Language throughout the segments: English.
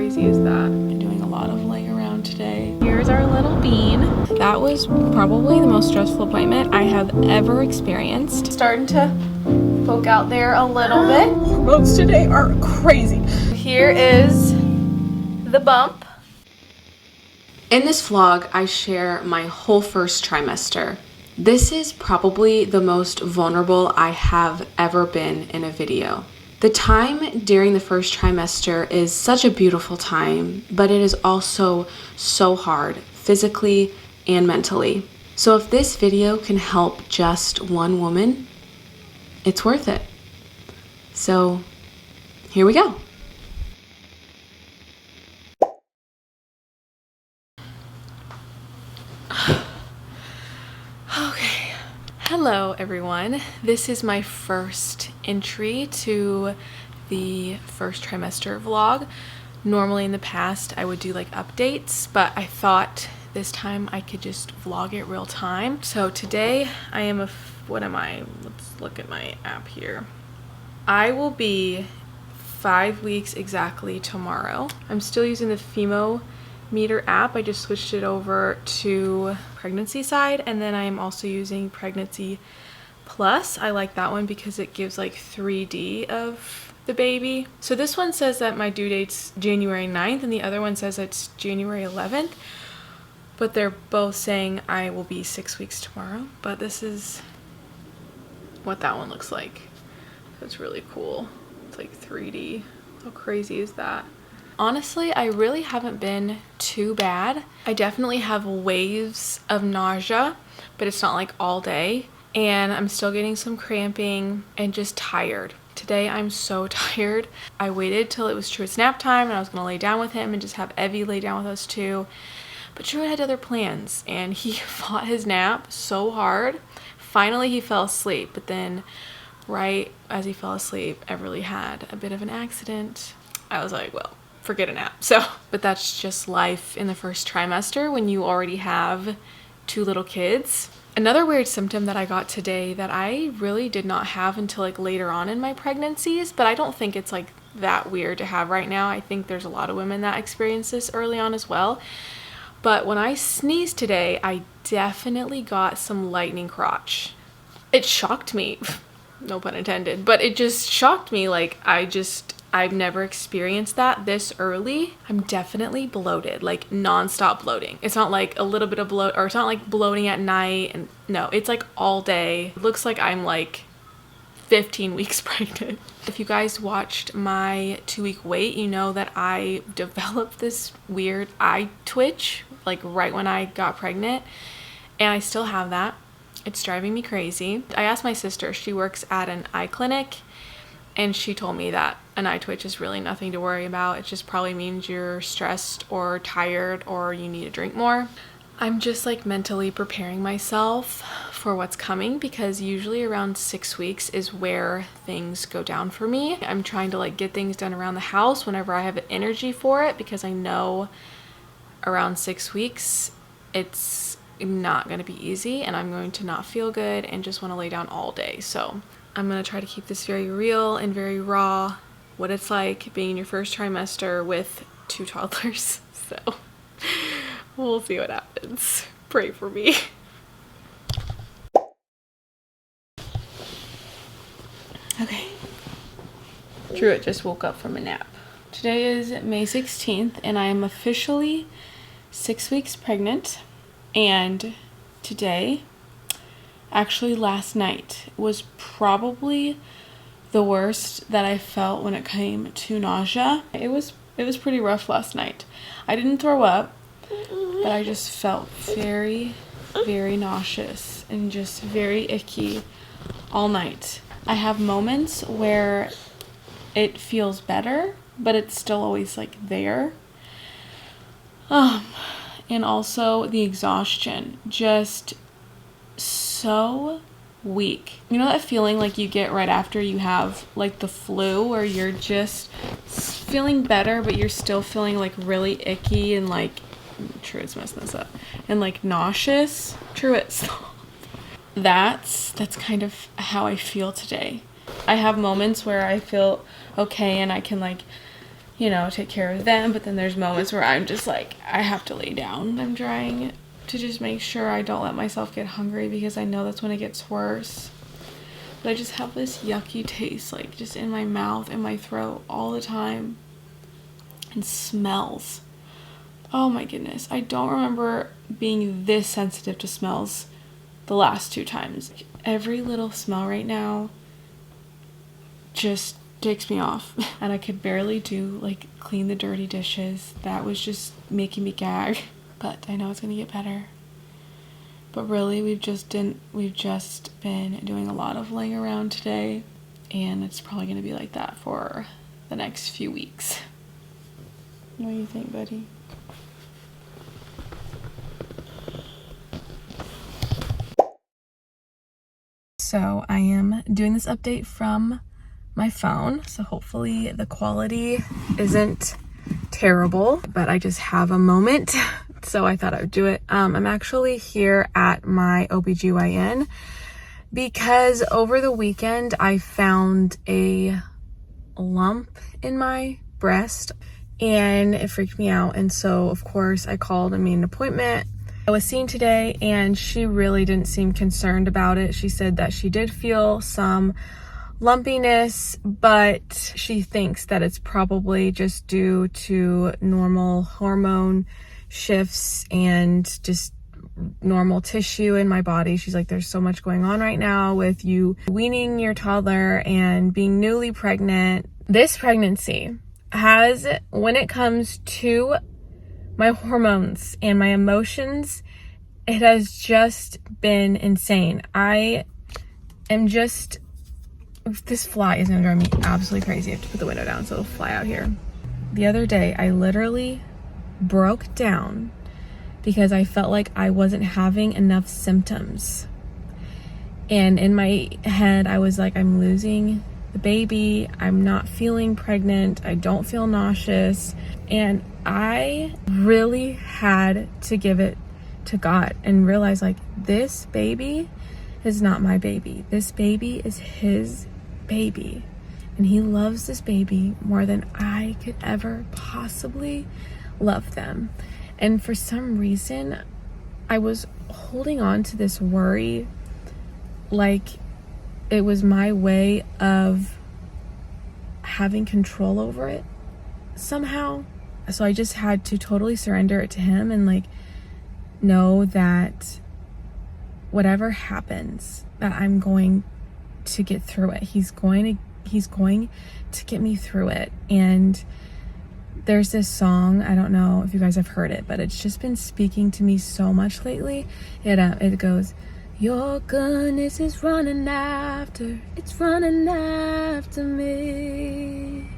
crazy is that? I'm doing a lot of laying around today. Here's our little bean. That was probably the most stressful appointment I have ever experienced. Starting to poke out there a little bit. Hormones today are crazy. Here is the bump. In this vlog, I share my whole first trimester. This is probably the most vulnerable I have ever been in a video. The time during the first trimester is such a beautiful time, but it is also so hard, physically and mentally. So if this video can help just one woman, it's worth it. So here we go. Okay. Hello everyone. This is my first entry to the first trimester vlog. Normally in the past I would do like updates, but I thought this time I could just vlog it real time. So today I am what am I? Let's look at my app here. I will be 5 weeks exactly tomorrow. I'm still using the Femo meter app. I just switched it over to pregnancy side, and then I am also using pregnancy plus. I like that one because it gives like 3D of the baby. So this one says that my due date's January 9th and the other one says it's January 11th, but they're both saying I will be 6 weeks tomorrow. But this is what that one looks like. That's really cool. It's like 3D. How crazy is that? Honestly, I really haven't been too bad. I definitely have waves of nausea, but it's not like all day. And I'm still getting some cramping and just tired. Today I'm so tired. I waited till it was Truett's nap time and I was gonna lay down with him and just have Evie lay down with us too. But Truett had other plans and he fought his nap so hard. Finally he fell asleep, but then right as he fell asleep, Everly had a bit of an accident. I was like, well, forget a nap. But that's just life in the first trimester when you already have 2 little kids. Another weird symptom that I got today that I really did not have until like later on in my pregnancies, but I don't think it's like that weird to have right now. I think there's a lot of women that experience this early on as well. But when I sneezed today, I definitely got some lightning crotch. It shocked me, no pun intended, but it just shocked me. Like I've never experienced that this early. I'm definitely bloated, like nonstop bloating. It's not like a little bit of bloat, or it's not like bloating at night. And no, it's like all day. It looks like I'm like 15 weeks pregnant. If you guys watched my 2-week wait, you know that I developed this weird eye twitch like right when I got pregnant, and I still have that. It's driving me crazy. I asked my sister, she works at an eye clinic, and she told me that an eye twitch is really nothing to worry about. It just probably means you're stressed or tired or you need to drink more. I'm just like mentally preparing myself for what's coming because usually around 6 weeks is where things go down for me. I'm trying to like get things done around the house whenever I have the energy for it, because I know around 6 weeks it's not going to be easy and I'm going to not feel good and just want to lay down all day. So I'm going to try to keep this very real and very raw, what it's like being in your first trimester with 2 toddlers. So we'll see what happens. Pray for me. Okay. Truett just woke up from a nap. Today is May 16th and I am officially 6 weeks pregnant, and today, actually last night, was probably the worst that I felt when it came to nausea. It was pretty rough last night. I didn't throw up, but I just felt very, very nauseous and just very icky all night. I have moments where it feels better, but it's still always like there. And also the exhaustion, just so weak. You know that feeling like you get right after you have like the flu, where you're just feeling better but you're still feeling like really icky and like, Truett's messing this up, and like nauseous. Truett, stop. That's kind of how I feel today. I have moments where I feel okay and I can like, you know, take care of them. But then there's moments where I'm just like, I have to lay down. I'm trying to just make sure I don't let myself get hungry, because I know that's when it gets worse. But I just have this yucky taste, like just in my mouth and my throat all the time. And smells. Oh my goodness. I don't remember being this sensitive to smells the last 2 times. Every little smell right now just takes me off. And I could barely do like clean the dirty dishes. That was just making me gag. But I know it's gonna get better. But really, we've just been doing a lot of laying around today, and it's probably gonna be like that for the next few weeks. What do you think, buddy? So I am doing this update from my phone, so hopefully the quality isn't terrible, but I just have a moment, so I thought I would do it. I'm actually here at my OBGYN because over the weekend I found a lump in my breast and it freaked me out, and so of course I called and made an appointment. I was seen today and she really didn't seem concerned about it. She said that she did feel some lumpiness, but she thinks that it's probably just due to normal hormone shifts and just normal tissue in my body. She's like, there's so much going on right now with you weaning your toddler and being newly pregnant. This pregnancy has, when it comes to my hormones and my emotions, it has just been insane. I am just, this fly is gonna drive me absolutely crazy. I have to put the window down so it'll fly out here. The other day, I literally broke down because I felt like I wasn't having enough symptoms. And in my head, I was like, I'm losing the baby. I'm not feeling pregnant. I don't feel nauseous. And I really had to give it to God and realize, like, this baby is not my baby. This baby is his baby. And he loves this baby more than I could ever possibly love them. And for some reason, I was holding on to this worry like it was my way of having control over it somehow. So I just had to totally surrender it to him and like know that whatever happens, that I'm going to get through it. He's going to get me through it. And there's this song, I don't know if you guys have heard it, but it's just been speaking to me so much lately. It goes, your goodness is running after, it's running after me.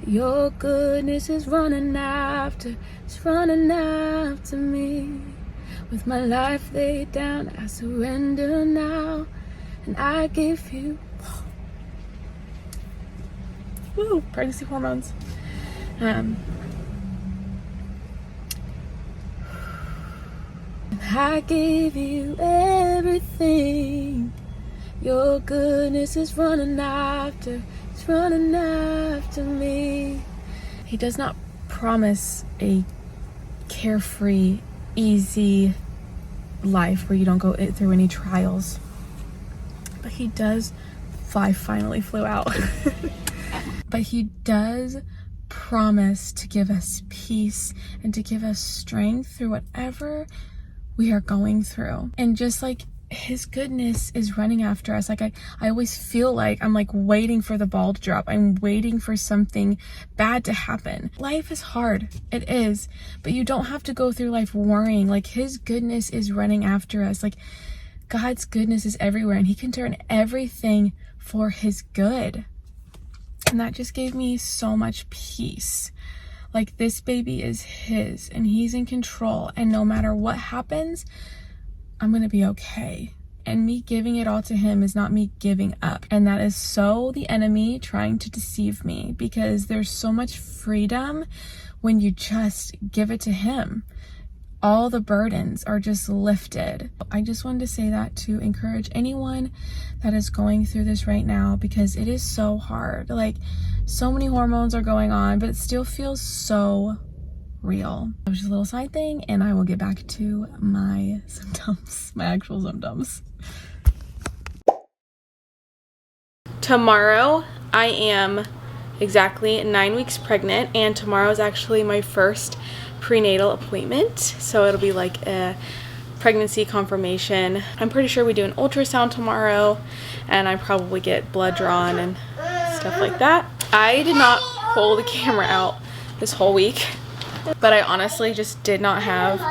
Your goodness is running after, it's running after me. With my life laid down, I surrender now, and I give you, woo, pregnancy hormones. I gave you everything. Your goodness is running after, it's running after me. He does not promise a carefree, easy life where you don't go through any trials. But he does, fly finally flew out. But he does promise to give us peace and to give us strength through whatever we are going through. And just like his goodness is running after us, like I always feel like I'm like waiting for the ball to drop. I'm waiting for something bad to happen. Life is hard, it is, but you don't have to go through life worrying. Like his goodness is running after us. Like God's goodness is everywhere, and he can turn everything for his good. And that just gave me so much peace. Like this baby is his and he's in control, and no matter what happens, I'm gonna be okay. And me giving it all to him is not me giving up. And that is so the enemy trying to deceive me, because there's so much freedom when you just give it to him. all the burdens are just lifted. I just wanted to say that to encourage anyone that is going through this right now, because it is so hard. Like, so many hormones are going on, but it still feels so real. It was just a little side thing, and I will get back to my symptoms, my actual symptoms. Tomorrow I am exactly 9 weeks pregnant, and tomorrow is actually my first prenatal appointment, so it'll be like a pregnancy confirmation. I'm pretty sure we do an ultrasound tomorrow, and I probably get blood drawn and stuff like that. I did not pull the camera out this whole week, but I honestly just did not have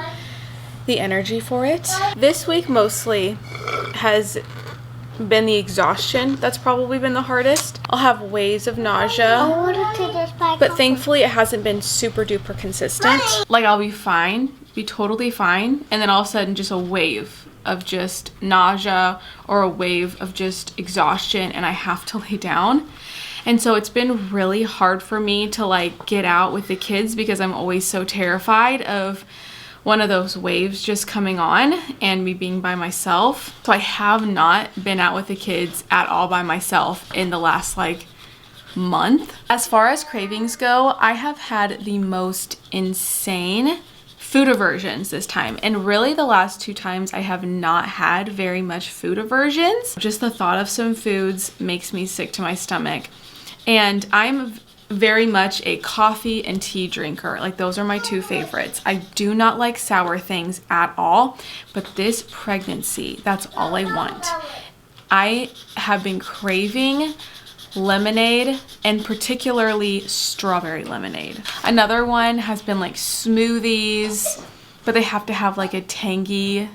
the energy for it. This week mostly has been the exhaustion that's probably been the hardest. I'll have waves of nausea, but thankfully it hasn't been super duper consistent. Like, I'll be fine, be totally fine, and then all of a sudden just a wave of just nausea or a wave of just exhaustion, and I have to lay down. And so it's been really hard for me to like get out with the kids, because I'm always so terrified of one of those waves just coming on and me being by myself. So I have not been out with the kids at all by myself in the last like month. As far as cravings go, I have had the most insane food aversions this time, and really the last 2 times I have not had very much food aversions. Just the thought of some foods makes me sick to my stomach. And I'm very much a coffee and tea drinker. Like, those are my 2 favorites. I do not like sour things at all, but this pregnancy, that's all I want. I have been craving lemonade, and particularly strawberry lemonade. Another one has been like smoothies, but they have to have like a tangy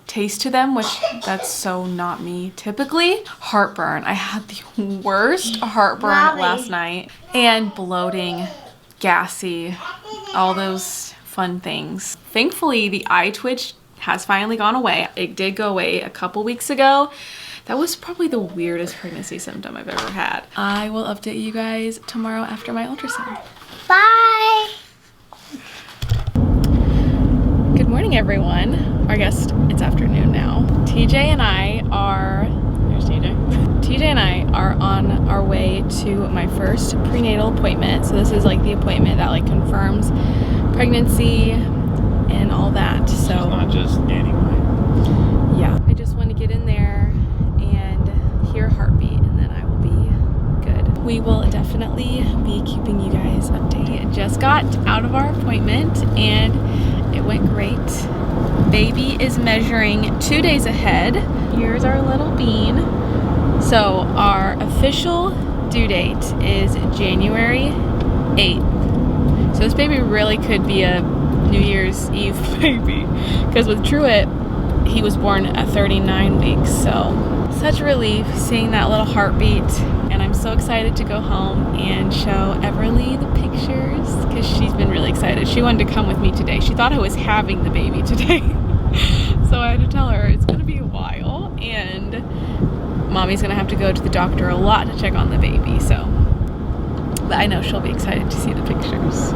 taste to them, which that's so not me typically. Heartburn. I had the worst heartburn last night, and bloating, gassy, all those fun things. Thankfully, the eye twitch has finally gone away. It did go away a couple weeks ago. That was probably the weirdest pregnancy symptom I've ever had. I will update you guys tomorrow after my ultrasound. Bye! Good morning, everyone. Or I guess it's afternoon now. TJ and I are, there's TJ. TJ and I are on our way to my first prenatal appointment. So this is like the appointment that like confirms pregnancy and all that. So it's not just anyway. Yeah, I just want to get in there and hear a heartbeat, and then I will be good. We will definitely be keeping you guys updated. Just got out of our appointment and it went great. Baby is measuring 2 days ahead. Here's our little bean. So our official due date is January 8th. So this baby really could be a New Year's Eve baby, because with Truett, he was born at 39 weeks. So such relief seeing that little heartbeat, and I'm so excited to go home and show Everly the pictures, because she's been really excited. She wanted to come with me today. She thought I was having the baby today. So I had to tell her it's gonna be a while, and mommy's gonna have to go to the doctor a lot to check on the baby. So, but I know she'll be excited to see the pictures.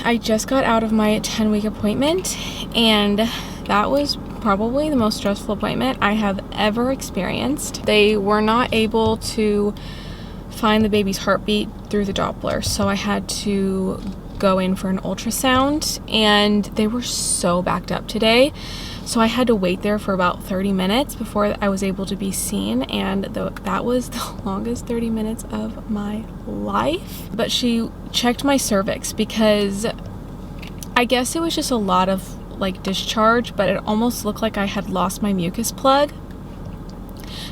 I just got out of my 10-week appointment, and that was probably the most stressful appointment I have ever experienced. They were not able to find the baby's heartbeat through the Doppler, so I had to go in for an ultrasound, and they were so backed up today. So I had to wait there for about 30 minutes before I was able to be seen, and that was the longest 30 minutes of my life. But she checked my cervix, because I guess it was just a lot of like discharge, but it almost looked like I had lost my mucus plug.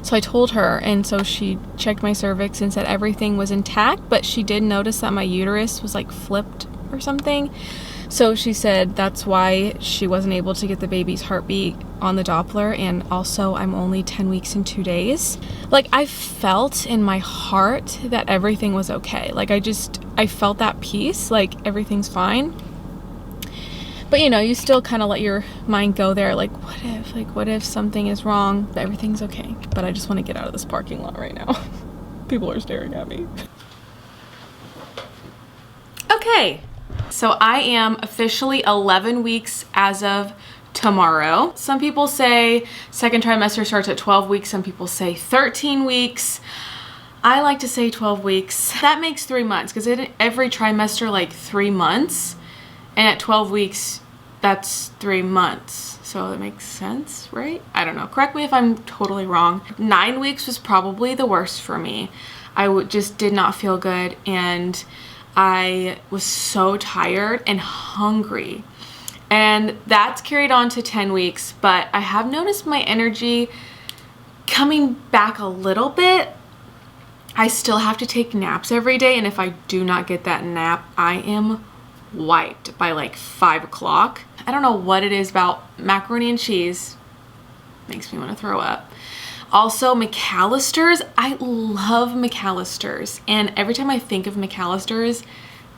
So I told her, and so she checked my cervix and said everything was intact, but she did notice that my uterus was like flipped or something. So she said that's why she wasn't able to get the baby's heartbeat on the Doppler, and also I'm only 10 weeks and 2 days. Like, I felt in my heart that everything was okay. Like, I felt that peace, like everything's fine. But you know, you still kind of let your mind go there, like what if something is wrong? But everything's okay. But I just want to get out of this parking lot right now. People are staring at me. Okay, So I am officially 11 weeks as of tomorrow. Some people say second trimester starts at 12 weeks. Some people say 13 weeks. I like to say 12 weeks. That makes 3 months because every trimester like 3 months. And at 12 weeks, that's 3 months. So that makes sense, right? I don't know. Correct me if I'm totally wrong. 9 weeks was probably the worst for me. I just did not feel good, and I was so tired and hungry. And that's carried on to 10 weeks, but I have noticed my energy coming back a little bit. I still have to take naps every day, and if I do not get that nap, I am wiped by like 5 o'clock. I don't know what it is about macaroni and cheese. Makes me want to throw up. Also, McAllister's. I love McAllister's, and every time I think of McAllister's,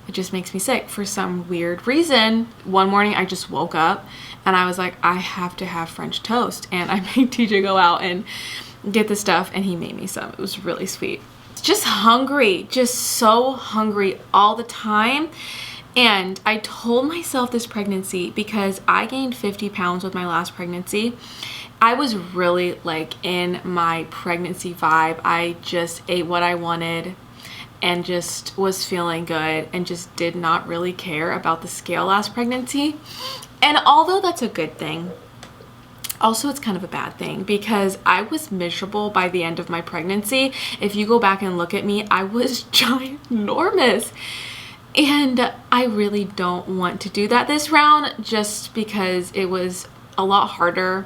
it just makes me sick for some weird reason. One morning I just woke up and I was like, I have to have French toast, and I made TJ go out and get the stuff, and he made me some. It was really sweet. Just hungry, just so hungry all the time. And I told myself this pregnancy, because I gained 50 pounds with my last pregnancy. I was really like in my pregnancy vibe. I just ate what I wanted and just was feeling good and just did not really care about the scale last pregnancy. And although that's a good thing, also it's kind of a bad thing, because I was miserable by the end of my pregnancy. If you go back and look at me, I was ginormous. And I really don't want to do that this round, just because it was a lot harder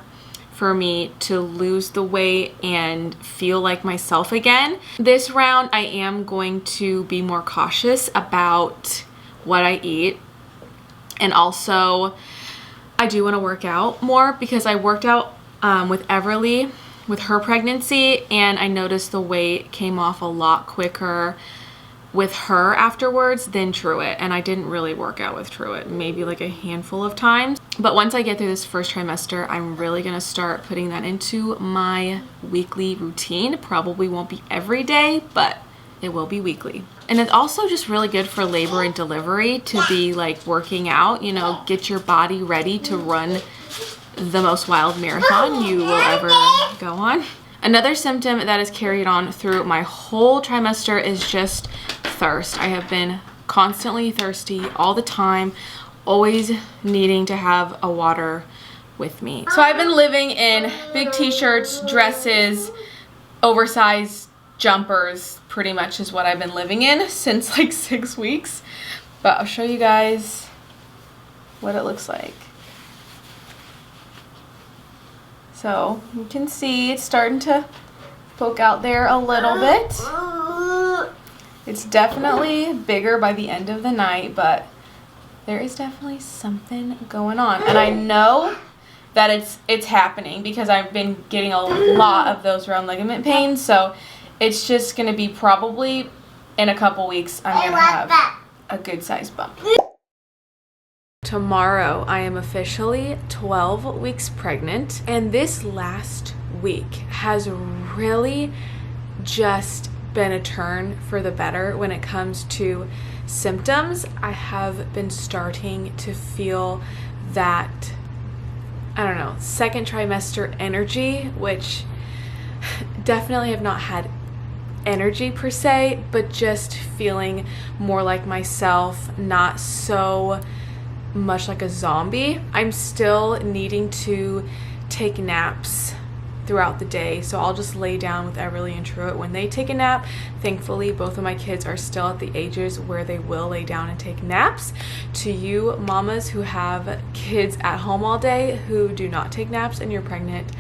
for me to lose the weight and feel like myself again. This round, I am going to be more cautious about what I eat. And also, I do want to work out more, because I worked out with Everly with her pregnancy, and I noticed the weight came off a lot quicker with her afterwards than Truett, and I didn't really work out with Truett, maybe like a handful of times. But once I get through this first trimester, I'm really gonna start putting that into my weekly routine. Probably won't be every day, but it will be weekly. And it's also just really good for labor and delivery to be like working out, you know, get your body ready to run the most wild marathon you will ever go on. Another symptom that is carried on through my whole trimester is just thirst. I have been constantly thirsty all the time, always needing to have a water with me. So I've been living in big t-shirts, dresses, oversized jumpers, pretty much is what I've been living in since like 6 weeks. But I'll show you guys what it looks like. So you can see it's starting to poke out there a little bit. It's definitely bigger by the end of the night, but there is definitely something going on. And I know that it's happening, because I've been getting a lot of those round ligament pains. So it's just going to be probably in a couple weeks I'm going to have a good size bump. Tomorrow I am officially 12 weeks pregnant, and this last week has really just been a turn for the better when it comes to symptoms. I have been starting to feel that, I don't know, second trimester energy, which definitely have not had energy per se, but just feeling more like myself, not so much like a zombie. I'm still needing to take naps throughout the day, so I'll just lay down with Everly and Truett when they take a nap. Thankfully, both of my kids are still at the ages where they will lay down and take naps. To you mamas who have kids at home all day who do not take naps and you're pregnant,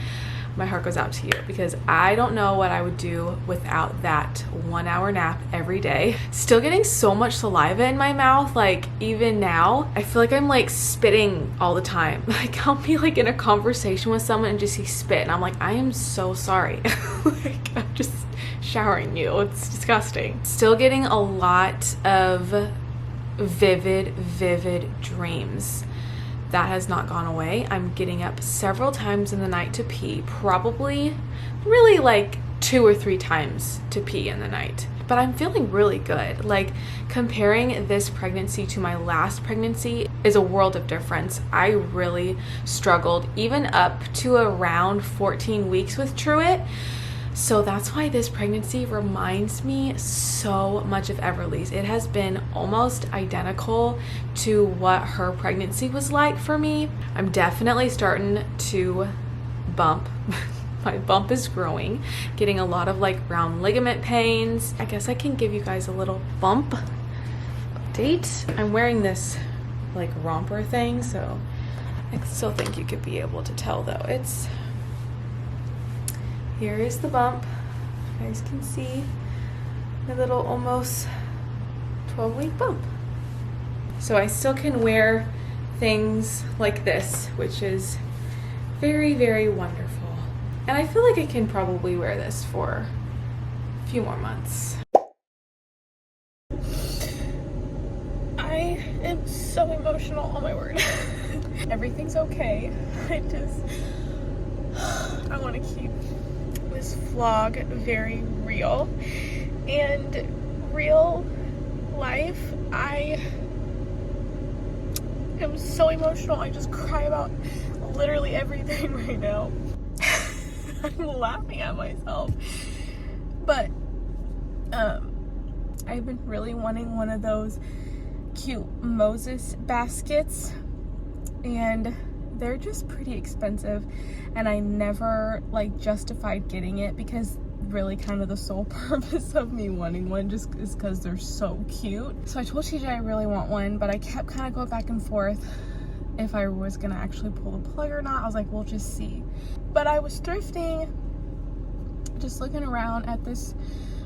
my heart goes out to you, because I don't know what I would do without that 1 hour nap every day. Still getting so much saliva in my mouth, like even now I feel like I'm like spitting all the time. Like I'll be like in a conversation with someone and just see spit, and I'm like, I am so sorry. Like I'm just showering you. It's disgusting. Still getting a lot of vivid dreams. That has not gone away. I'm getting up several times in the night to pee, probably really like 2 or 3 times to pee in the night. but I'm feeling really good. Like, comparing this pregnancy to my last pregnancy is a world of difference. I really struggled even up to around 14 weeks with Truett. So that's why this pregnancy reminds me so much of Everly's. It has been almost identical to what her pregnancy was like for me. I'm definitely starting to bump. My bump is growing, getting a lot of like round ligament pains. I guess I can give you guys a little bump update. I'm wearing this like romper thing, so I still think you could be able to tell though. Here is the bump. You guys can see the little almost 12-week bump. So I still can wear things like this, which is very, very wonderful. And I feel like I can probably wear this for a few more months. I am so emotional, oh my word. Everything's okay. I want to keep this vlog very real, and real life. I am so emotional. I just cry about literally everything right now. I'm laughing at myself, but I've been really wanting one of those cute Moses baskets, and they're just pretty expensive, and I never like justified getting it because really kind of the sole purpose of me wanting one just is because they're so cute. So I told TJ I really want one, but I kept kind of going back and forth if I was gonna actually pull the plug or not. I was like, we'll just see. But I was thrifting, just looking around at this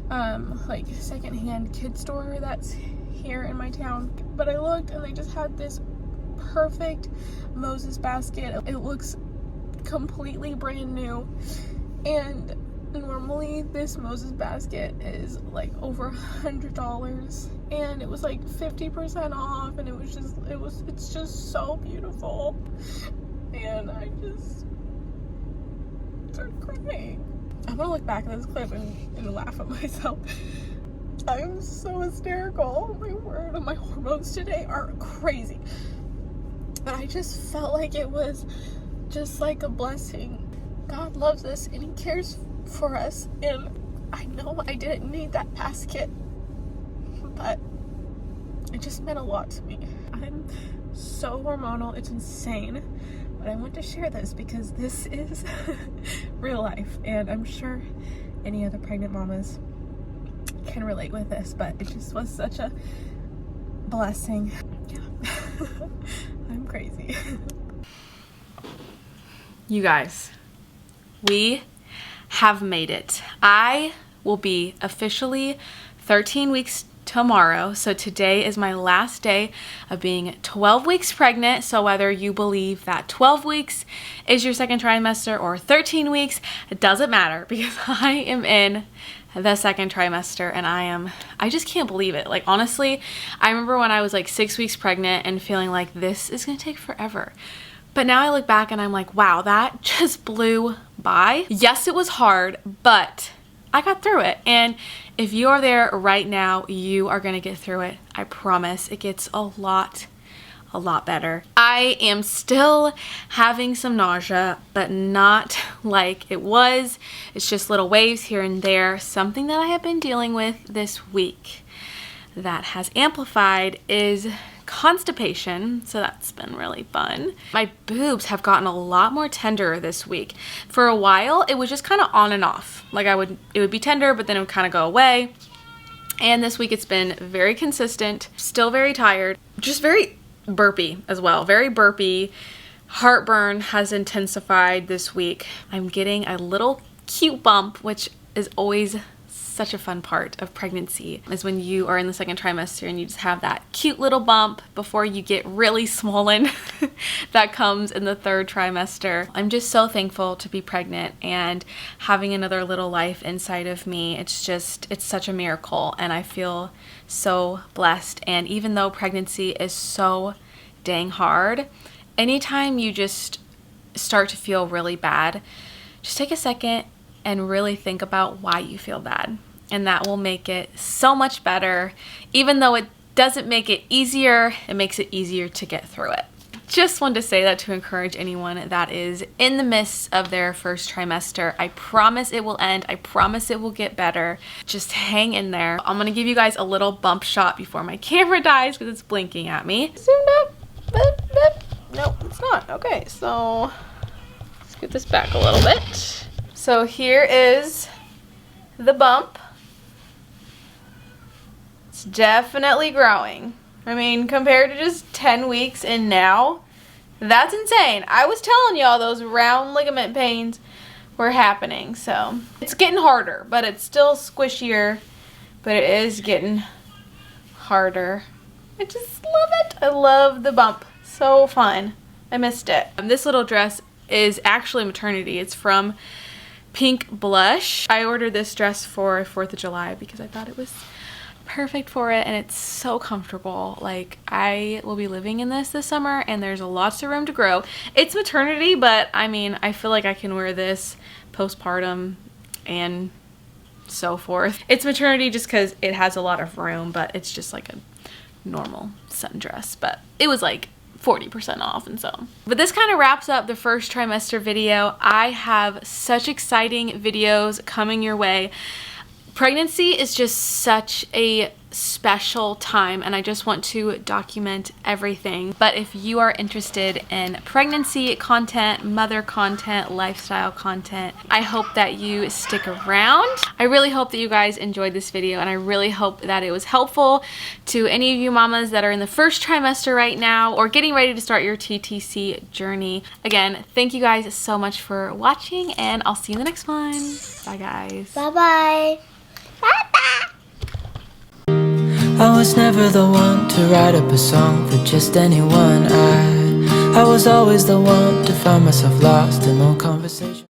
like secondhand kid store that's here in my town, but I looked and they just had this perfect Moses basket. It looks completely brand new, and normally this Moses basket is like over $100, and it was like 50% off, and it's just so beautiful, and I just started crying. I'm gonna look back at this clip and laugh at myself. I'm so hysterical. Oh my word, my hormones today are crazy. But I just felt like it was just like a blessing. God loves us and He cares for us. And I know I didn't need that basket, but it just meant a lot to me. I'm so hormonal, it's insane. But I want to share this because this is real life. And I'm sure any other pregnant mamas can relate with this, but it just was such a blessing. Yeah. I'm crazy. You guys, we have made it. I will be officially 13 weeks tomorrow. So today is my last day of being 12 weeks pregnant. So whether you believe that 12 weeks is your second trimester or 13 weeks, it doesn't matter because I am in the second trimester and I just can't believe it. Like, honestly, I remember when I was like 6 weeks pregnant and feeling like this is gonna take forever. But now I look back and I'm like, wow, that just blew by. Yes, it was hard, but I got through it. And if you are there right now, you are gonna get through it. I promise. It gets a lot better. I am still having some nausea, but not like it was. It's just little waves here and there. Something that I have been dealing with this week that has amplified is constipation, so that's been really fun. My boobs have gotten a lot more tender this week. For a while, it was just kind of on and off. Like it would be tender, but then it would kind of go away. And this week it's been very consistent, still very tired, just very burpy as well, very burpy. Heartburn has intensified this week. I'm getting a little cute bump, which is always such a fun part of pregnancy, is when you are in the second trimester and you just have that cute little bump before you get really swollen that comes in the third trimester. I'm just so thankful to be pregnant and having another little life inside of me. It's such a miracle, and I feel so blessed. And even though pregnancy is so dang hard, anytime you just start to feel really bad, just take a second and really think about why you feel bad. and that will make it so much better. Even though it doesn't make it easier, it makes it easier to get through it. Just wanted to say that to encourage anyone that is in the midst of their first trimester. I promise it will end. I promise it will get better. Just hang in there. I'm gonna give you guys a little bump shot before my camera dies because it's blinking at me. Zoomed up. Nope, it's not. Okay, so let's get this back a little bit. So here is the bump. It's definitely growing. I mean, compared to just 10 weeks and now, that's insane. I was telling y'all those round ligament pains were happening. So it's getting harder, but it's still squishier, but it is getting harder. I just love it. I love the bump. So fun. I missed it. This little dress is actually maternity. It's from Pink Blush. I ordered this dress for 4th of July because I thought it was perfect for it, and it's so comfortable. Like, I will be living in this summer, and there's lots of room to grow. It's maternity, but I mean, I feel like I can wear this postpartum and so forth. It's maternity just because it has a lot of room, but it's just like a normal sundress, but it was like 40% off and so. But this kind of wraps up the first trimester video. I have such exciting videos coming your way. Pregnancy is just such a special time, and I just want to document everything. But if you are interested in pregnancy content, mother content, lifestyle content, I hope that you stick around. I really hope that you guys enjoyed this video, and I really hope that it was helpful to any of you mamas that are in the first trimester right now or getting ready to start your TTC journey. Again, thank you guys so much for watching, and I'll see you in the next one. Bye guys. Bye-bye. I was never the one to write up a song for just anyone. I was always the one to find myself lost in all conversation.